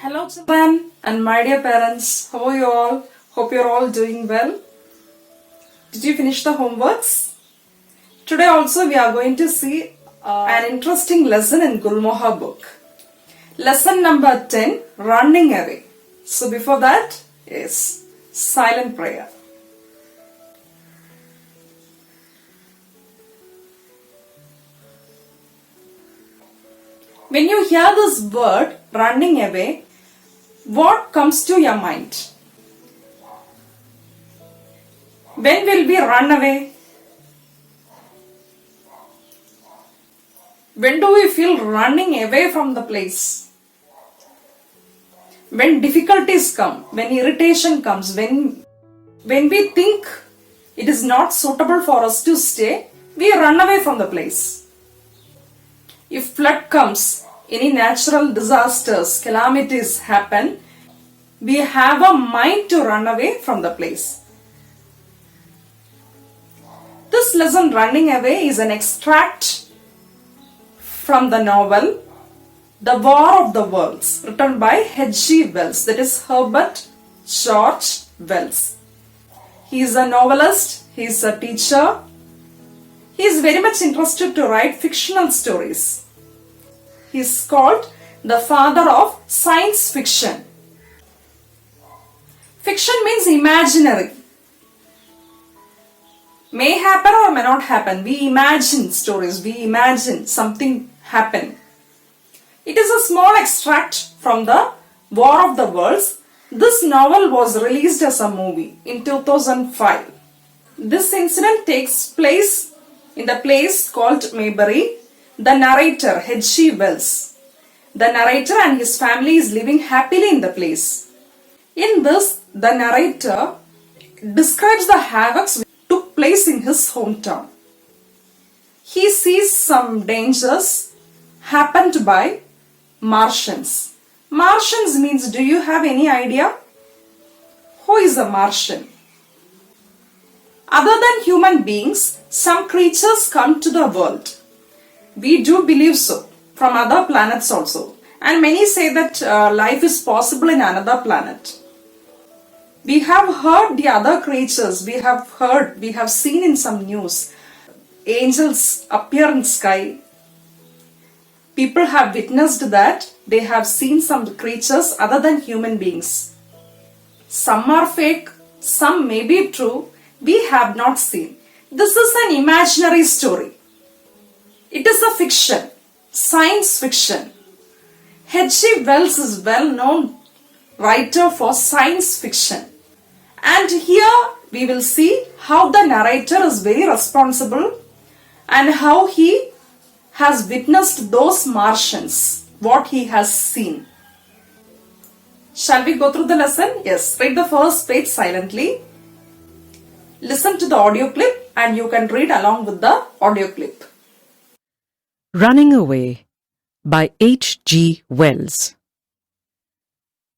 Hello children and my dear parents, how are you all? Hope you're all doing well. Did you finish the homeworks? Today also we are going to see an interesting lesson in Gulmoha book. Lesson number 10, Running Away. So before that is silent prayer. When you hear this word running away, what comes to your mind? When will we run away? When do we feel running away from the place? When difficulties come, when irritation comes, when we think it is not suitable for us to stay, we run away from the place. If flood comes, any natural disasters, calamities happen, we have a mind to run away from the place. This lesson, Running Away, is an extract from the novel The War of the Worlds, written by H.G. Wells, that is Herbert George Wells. He is a novelist, he is a teacher. He is very much interested to write fictional stories. He is called the father of science fiction. Fiction means imaginary. May happen or may not happen. We imagine stories. We imagine something happen. It is a small extract from the War of the Worlds. This novel was released as a movie in 2005. This incident takes place in the place called Maybury. The narrator, H.G. Wells, the narrator and his family is living happily in the place. In this, the narrator describes the havocs which took place in his hometown. He sees some dangers happened by Martians. Martians means, do you have any idea? Who is a Martian? Other than human beings, some creatures come to the world. We do believe so, from other planets also. And many say that life is possible in another planet. We have heard the other creatures, we have seen in some news, angels appear in sky. People have witnessed that they have seen some creatures other than human beings. Some are fake, some may be true, we have not seen. This is an imaginary story. It is a fiction, science fiction. H.G. Wells is well-known writer for science fiction. And here we will see how the narrator is very responsible and how he has witnessed those Martians, what he has seen. Shall we go through the lesson? Yes, read the first page silently. Listen to the audio clip and you can read along with the audio clip. Running Away by H.G. Wells.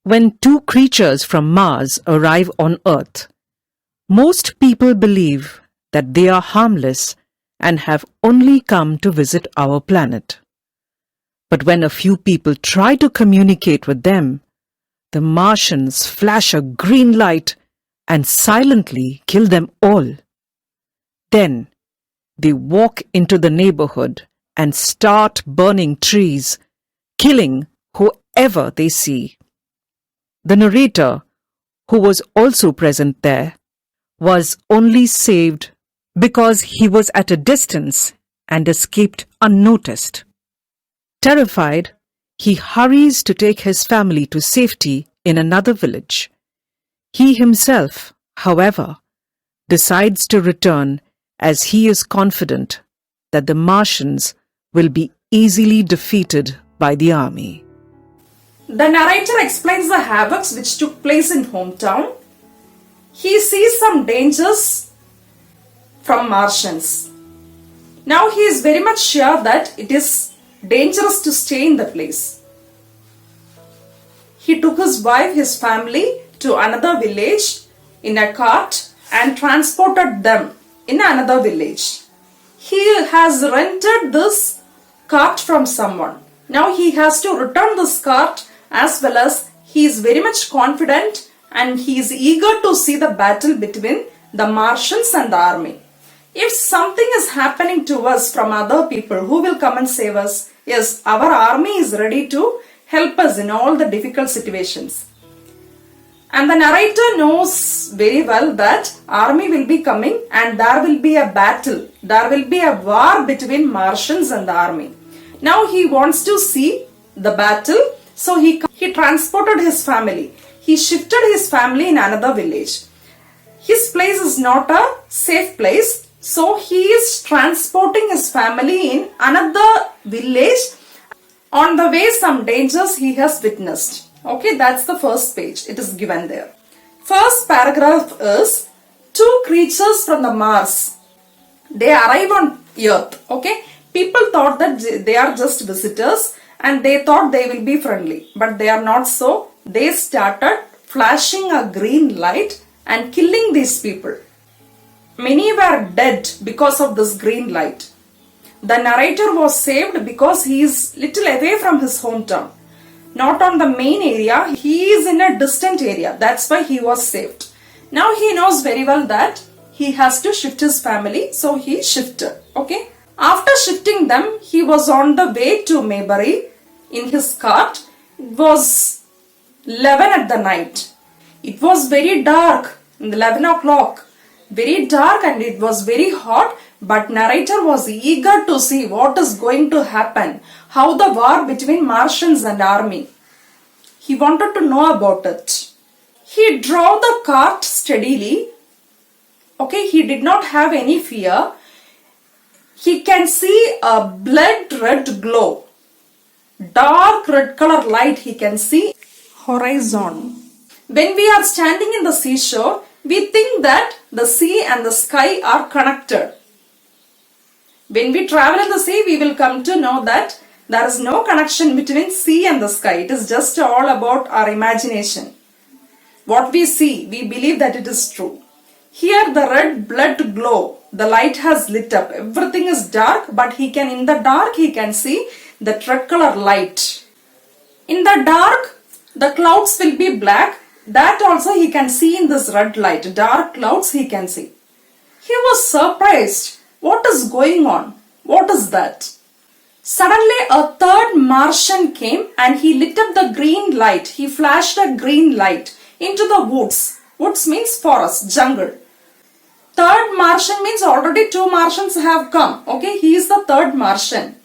When two creatures from Mars arrive on Earth, most people believe that they are harmless and have only come to visit our planet. But when a few people try to communicate with them, the Martians flash a green light and silently kill them all. Then they walk into the neighborhood and start burning trees, killing whoever they see. The narrator, who was also present there, was only saved because he was at a distance and escaped unnoticed. Terrified, he hurries to take his family to safety in another village. He himself, however, decides to return as he is confident that the Martians will be easily defeated by the army. The narrator explains the havocs which took place in hometown. He sees some dangers from Martians. Now he is very much sure that it is dangerous to stay in the place. He took his wife, his family to another village in a cart and transported them in another village. He has rented this cart from someone. Now he has to return this cart as well as he is very much confident and he is eager to see the battle between the Martians and the army. If something is happening to us from other people, who will come and save us? Yes, our army is ready to help us in all the difficult situations. And the narrator knows very well that army will be coming and there will be a battle. There will be a war between Martians and the army. Now he wants to see the battle. So he transported his family. He shifted his family in another village. His place is not a safe place. So he is transporting his family in another village. On the way, some dangers he has witnessed. Okay, that's the first page. It is given there. First paragraph is two creatures from the Mars. They arrive on Earth. Okay, people thought that they are just visitors and they thought they will be friendly, but they are not so. They started flashing a green light and killing these people. Many were dead because of this green light. The narrator was saved because he is little away from his hometown. Not on the main area, he is in a distant area. That's why he was saved. Now he knows very well that he has to shift his family, so he shifted. Okay. After shifting them, he was on the way to Maybury in his cart. It was 11 at the night. It was very dark, 11 o'clock. Very dark and it was very hot, but narrator was eager to see what is going to happen, how the war between Martians and army. He wanted to know about it. He drove the cart steadily. Okay, he did not have any fear. He can see a blood red glow. Dark red color light he can see horizon. When we are standing in the seashore, we think that the sea and the sky are connected. When we travel in the sea, we will come to know that there is no connection between sea and the sky. It is just all about our imagination. What we see, we believe that it is true. Here the red blood glow, the light has lit up. Everything is dark, but in the dark he can see the red color light. In the dark, the clouds will be black. That also he can see in this red light. Dark clouds he can see. He was surprised. What is going on? What is that? Suddenly a third Martian came and he lit up the green light. He flashed a green light into the woods. Woods means forest, jungle. Third Martian means already two Martians have come. Okay, he is the third Martian.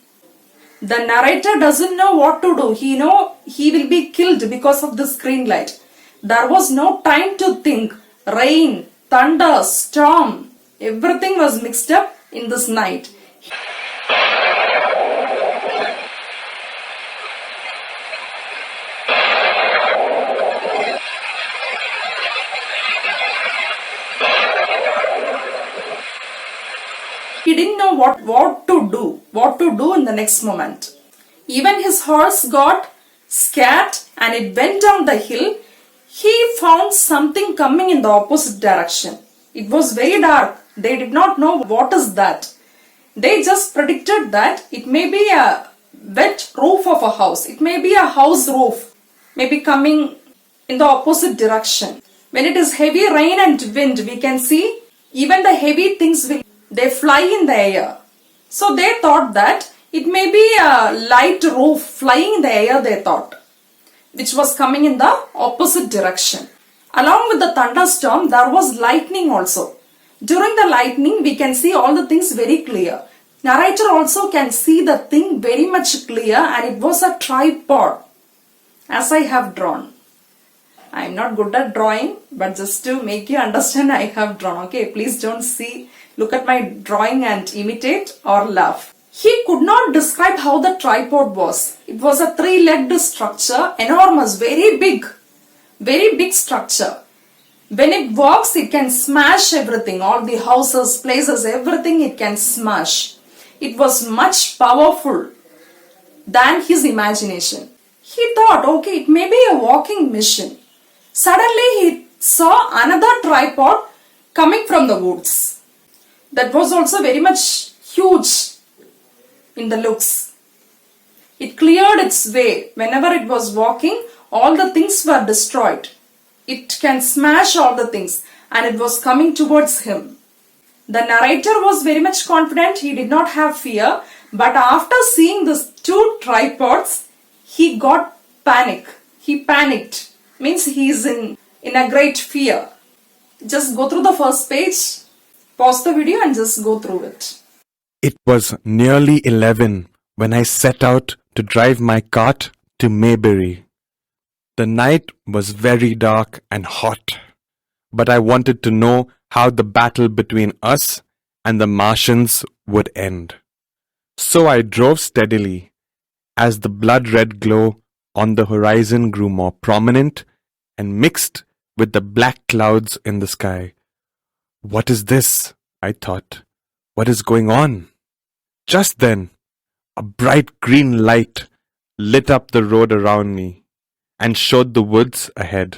The narrator doesn't know what to do. He know he will be killed because of this green light. There was no time to think. Rain, thunder, storm, everything was mixed up in this night. He didn't know what to do in the next moment. Even his horse got scared and it went down the hill. He found something coming in the opposite direction. It was very dark. They did not know what is that. They just predicted that it may be a wet roof of a house. It may be a house roof, maybe coming in the opposite direction. When it is heavy rain and wind, we can see even the heavy things they fly in the air. So they thought that it may be a light roof flying in the air, they thought, which was coming in the opposite direction. Along with the thunderstorm, there was lightning also. During the lightning, we can see all the things very clear. Narrator also can see the thing very much clear, and it was a tripod, as I have drawn. I am not good at drawing, but just to make you understand, I have drawn. Okay, please don't look at my drawing and imitate or laugh. He could not describe how the tripod was. It was a three-legged structure, enormous, very big structure. When it walks, it can smash everything, all the houses, places, everything it can smash. It was much powerful than his imagination. He thought, okay, it may be a walking machine. Suddenly he saw another tripod coming from the woods. That was also very much huge in the looks. It cleared its way. Whenever it was walking, all the things were destroyed. It can smash all the things, and it was coming towards him. The narrator was very much confident. He did not have fear, but after seeing these two tripods, he got panic. He panicked. Means he is in a great fear. Just go through the first page, pause the video and just go through it. It was nearly 11 when I set out to drive my cart to Mayberry. The night was very dark and hot, but I wanted to know how the battle between us and the Martians would end. So I drove steadily as the blood-red glow on the horizon grew more prominent and mixed with the black clouds in the sky. What is this? I thought. What is going on? Just then, a bright green light lit up the road around me and showed the woods ahead.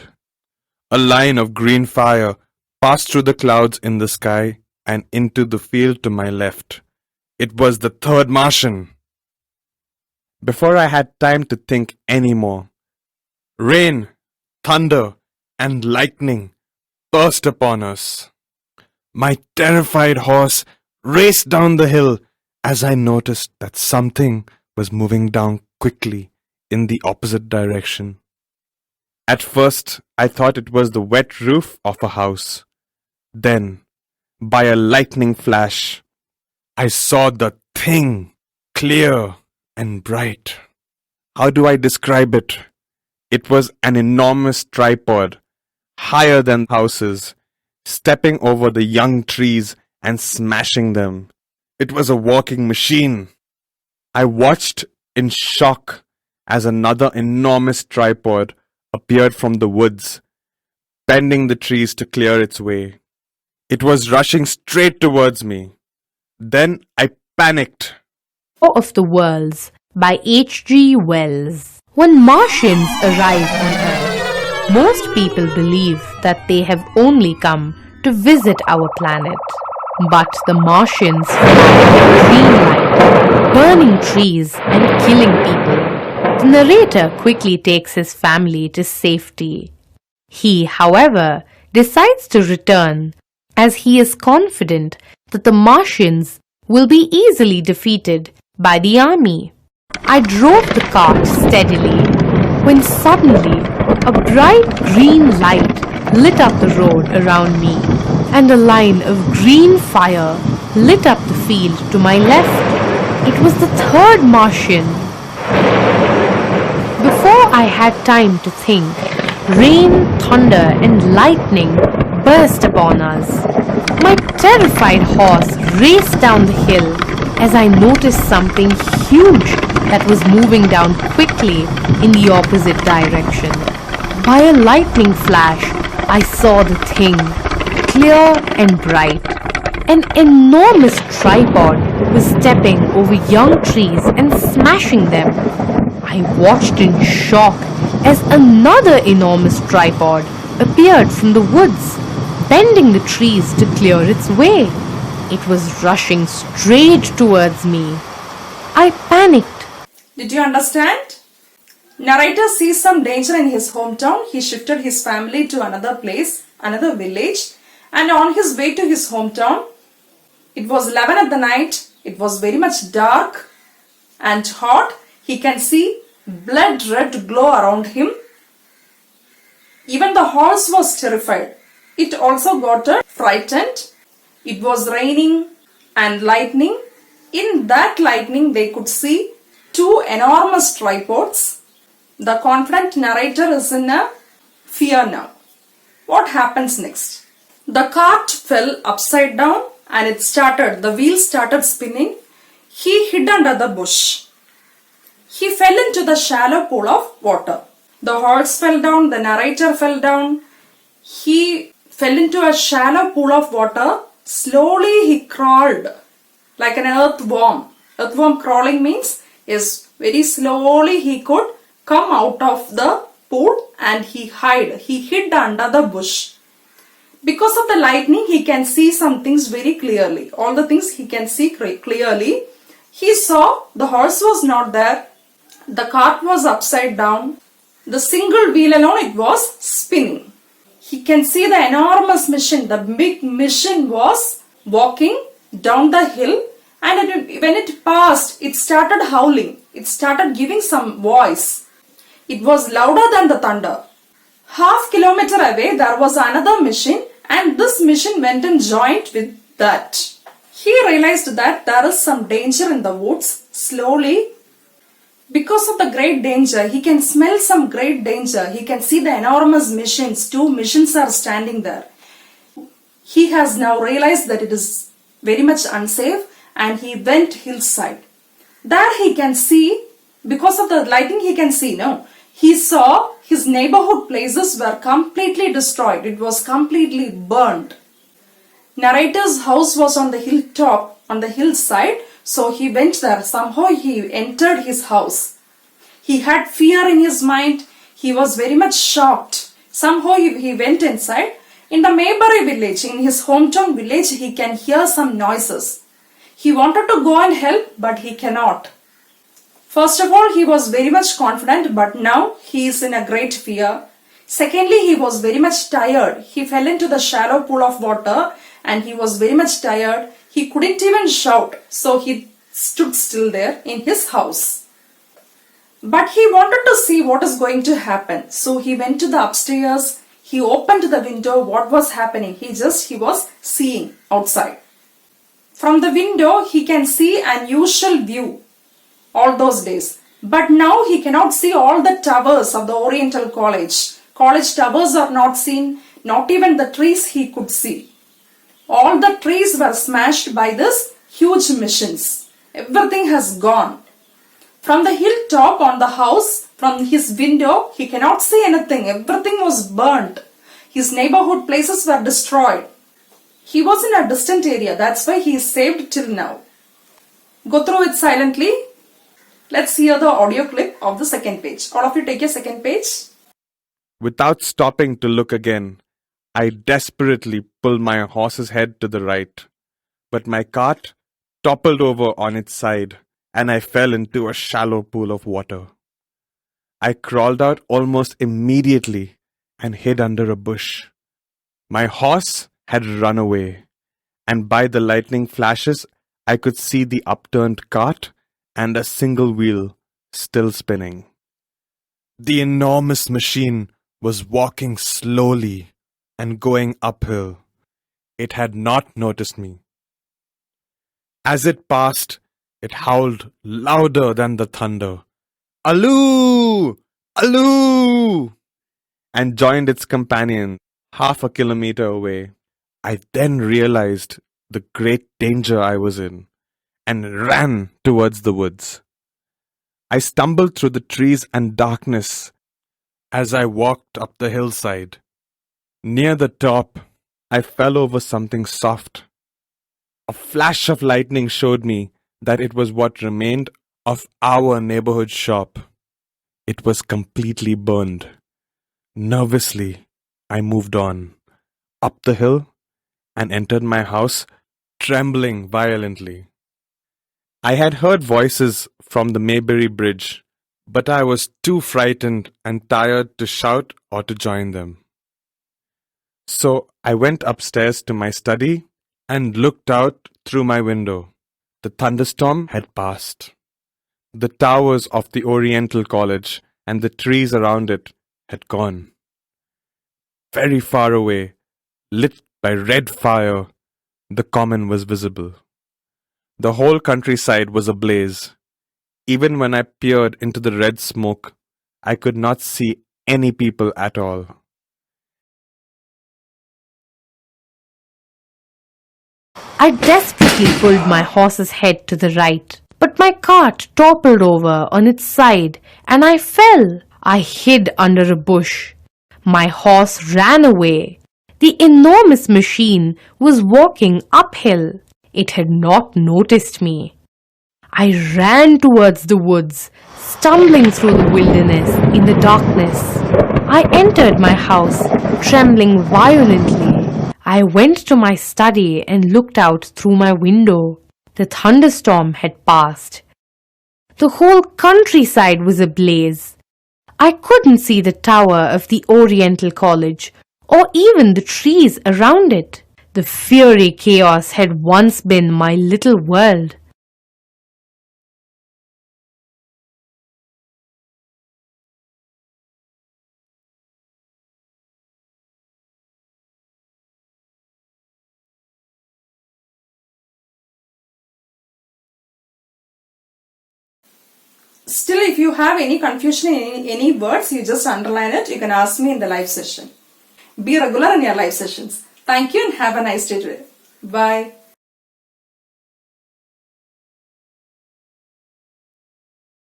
A line of green fire passed through the clouds in the sky and into the field to my left. It was the third Martian. Before I had time to think any more, rain, thunder, and lightning burst upon us. My terrified horse raced down the hill as I noticed that something was moving down quickly in the opposite direction. At first, I thought it was the wet roof of a house. Then, by a lightning flash, I saw the thing clear and bright. How do I describe it? It was an enormous tripod, higher than houses, stepping over the young trees and smashing them. It was a walking machine. I watched in shock as another enormous tripod appeared from the woods, bending the trees to clear its way. It was rushing straight towards me. Then I panicked. War of the Worlds by H.G. Wells. When Martians arrive on Earth, most people believe that they have only come to visit our planet. But the Martians fly green light, burning trees and killing people. The narrator quickly takes his family to safety. He, however, decides to return as he is confident that the Martians will be easily defeated by the army. I drove the cart steadily when suddenly a bright green light lit up the road around me and a line of green fire lit up the field to my left. It was the third Martian. Before I had time to think, rain, thunder and lightning burst upon us. My terrified horse raced down the hill as I noticed something huge that was moving down quickly in the opposite direction. By a lightning flash, I saw the thing, clear and bright. An enormous tripod was stepping over young trees and smashing them. I watched in shock as another enormous tripod appeared from the woods, bending the trees to clear its way. It was rushing straight towards me. I panicked. Did you understand? Narrator sees some danger in his hometown. He shifted his family to another place, another village, and on his way to his hometown, it was 11 at the night. It was very much dark and hot. He can see blood red glow around him. Even the horse was terrified. It also got frightened. It was raining and lightning. In that lightning, they could see two enormous tripods. The confident narrator is in a fear now. What happens next? The cart fell upside down and the wheels started spinning. He hid under the bush. He fell into the shallow pool of water. The horse fell down, the narrator fell down. He fell into a shallow pool of water. Slowly he crawled like an earthworm. Earthworm crawling means, yes, very slowly he could come out of the pool and he hid under the bush. Because of the lightning, he can see some things very clearly. All the things he can see clearly. He saw the horse was not there. The cart was upside down. The single wheel alone, it was spinning. He can see the enormous machine. The big machine was walking down the hill, and when it passed, it started howling. It started giving some voice. It was louder than the thunder. Half kilometer away, there was another machine, and this machine went and joined with that. He realized that there is some danger in the woods. Slowly, because of the great danger, he can smell some great danger. He can see the enormous machines. Two machines are standing there. He has now realized that it is very much unsafe, and he went hillside. There he can see, because of the lighting he can see, he saw his neighborhood places were completely destroyed. It was completely burned. Narrator's house was on the hilltop, on the hillside, so he went there. Somehow he entered his house. He had fear in his mind. He was very much shocked. Somehow he went inside. In the Mayberry village, in his hometown village, he can hear some noises. He wanted to go and help, but he cannot. First of all, he was very much confident, but now he is in a great fear. Secondly, he was very much tired. He fell into the shallow pool of water and he was very much tired. He couldn't even shout, so he stood still there in his house. But he wanted to see what is going to happen. So he went to the upstairs. He opened the window. What was happening? He was seeing outside. From the window, he can see an usual view all those days. But now he cannot see all the towers of the Oriental College. College towers are not seen, not even the trees he could see. All the trees were smashed by this huge machines. Everything has gone. From the hilltop on the house, from his window, he cannot see anything. Everything was burnt. His neighborhood places were destroyed. He was in a distant area. That's why he is saved till now. Go through it silently. Let's hear the audio clip of the second page. All of you take your second page. Without stopping to look again, I desperately pulled my horse's head to the right. But my cart toppled over on its side, and I fell into a shallow pool of water. I crawled out almost immediately and hid under a bush. My horse had run away, and by the lightning flashes, I could see the upturned cart and a single wheel still spinning. The enormous machine was walking slowly and going uphill. It had not noticed me. As it passed, it howled louder than the thunder, "Alloo! Alloo!" and joined its companion half a kilometer away. I then realized the great danger I was in and ran towards the woods. I stumbled through the trees and darkness as I walked up the hillside. Near the top, I fell over something soft. A flash of lightning showed me that it was what remained of our neighborhood shop. It was completely burned. Nervously, I moved on, up the hill, and entered my house, trembling violently. I had heard voices from the Mayberry Bridge, but I was too frightened and tired to shout or to join them. So I went upstairs to my study and looked out through my window. The thunderstorm had passed. The towers of the Oriental College and the trees around it had gone. Very far away, lit by red fire, the common was visible. The whole countryside was ablaze. Even when I peered into the red smoke, I could not see any people at all. I desperately pulled my horse's head to the right, but my cart toppled over on its side and I fell. I hid under a bush. My horse ran away. The enormous machine was walking uphill. It had not noticed me. I ran towards the woods, stumbling through the wilderness in the darkness. I entered my house, trembling violently. I went to my study and looked out through my window. The thunderstorm had passed. The whole countryside was ablaze. I couldn't see the tower of the Oriental College or even the trees around it. The fiery chaos had once been my little world. Still, if you have any confusion in any words, you just underline it. You can ask me in the live session. Be regular in your live sessions. Thank you and have a nice day today. Bye.